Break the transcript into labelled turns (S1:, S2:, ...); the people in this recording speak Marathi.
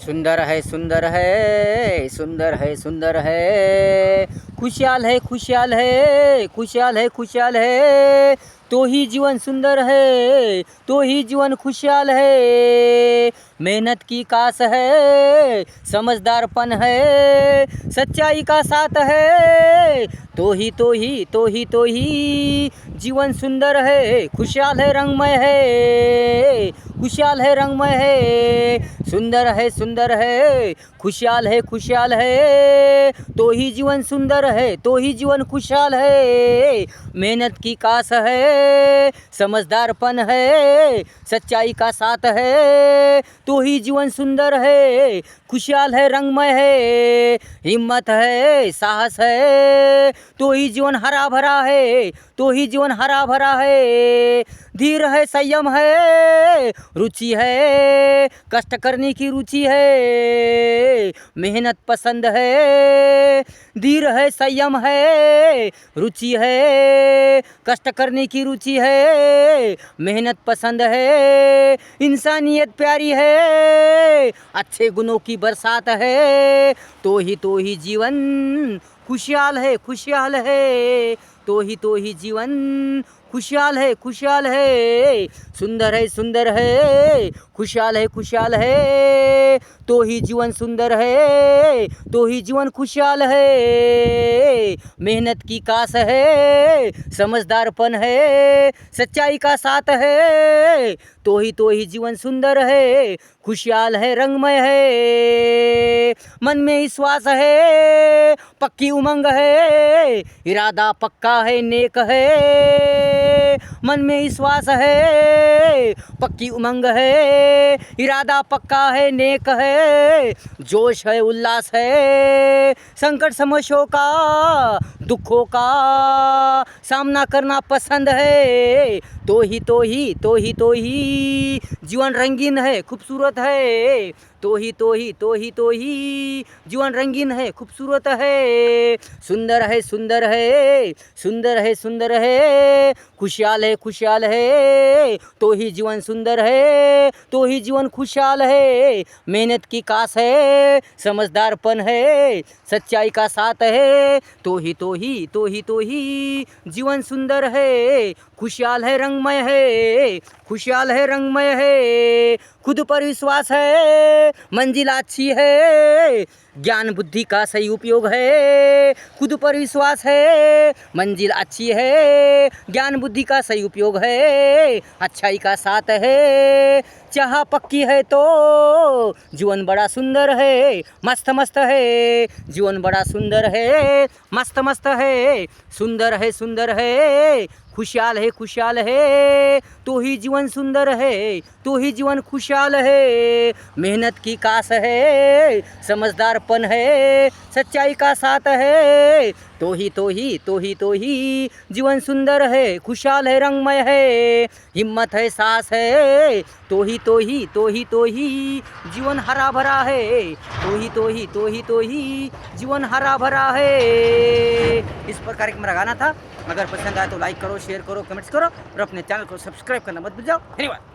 S1: सुंदर है सुंदर है सुंदर है सुंदर है, खुशहाल है खुशहाल है खुशहाल है खुशहाल है, तो ही जीवन सुंदर है तो ही जीवन खुशहाल है। मेहनत की कास है, समझदारपन है, सच्चाई का साथ है, तो ही जीवन सुंदर है, खुशहाल है रंगमय है, खुशहाल है रंगमय है। सुंदर है खुशहाल है, तो ही जीवन सुंदर है तो ही जीवन खुशहाल है। मेहनत की कास है, समझदारपन है, सच्चाई का साथ है, तो ही जीवन सुंदर है, खुशहाल है रंगमय है। हिम्मत है साहस है, तो ही जीवन हरा भरा है तो ही जीवन हरा भरा है। धीर है संयम है, रुचि है, कष्ट करने की रुचि है, मेहनत पसंद है। धीर है संयम है, रुचि है, कष्ट करने की रुचि है, मेहनत पसंद है। इंसानियत प्यारी है, अच्छे गुणों की बरसात है, तो ही जीवन खुशहाल है खुशहाल है, तो ही जीवन खुशहाल है। सुंदर है खुशहाल है, तो ही जीवन सुंदर है तो ही जीवन खुशहाल है। मेहनत की कास है, समझदारपन है, सच्चाई का साथ है, तो ही जीवन सुंदर है, खुशहाल है रंगमय है। मन में विश्वास है, पक्की उमंग है, इरादा पक्का है नेक है। मन में विश्वास है, पक्की उमंग है, इरादा पक्का है नेक है। जोश है उल्लास है, संकट समस्याओं का दुखों का सामना करना पसंद है, तो ही जीवन रंगीन है खूबसूरत है, तो ही जीवन रंगीन है खूबसूरत है। सुंदर है खुशहाल है, तो ही जीवन सुंदर है तो ही जीवन खुशहाल है। मेहनत की कास है, समझदारपन है, सच्चाई का साथ है, तो ही जीवन सुंदर है, खुशहाल है रंगमय है, खुशहाल है रंगमय है। खुद पर विश्वास है, मंजिल अच्छी है, ज्ञान बुद्धि का सही उपयोग है। खुद पर विश्वास है, मंजिल अच्छी है, ज्ञान बुद्धि का सही उपयोग है, अच्छाई का साथ है। चाह पक्की है तो जीवन बड़ा सुंदर है, मस्त है, जीवन बड़ा सुंदर है, मस्त है। सुंदर है खुशहाल है, तो ही जीवन सुंदर है तो ही जीवन खुशहाल है। मेहनत की कास है, समझदारपन है, सच्चाई का साथ है, तो ही जीवन सुंदर है, खुशहाल है रंगमय है। हिम्मत है साहस है, तो ही जीवन हरा भरा है, तो ही जीवन हरा भरा है। इस प्रकार का मेरा गाना था। अगर पसंद आए तो लाइक करो, शेयर करो, कमेंट्स करो और अपने चैनल को सब्सक्राइब करना मत भूल जाओ। धन्यवाद।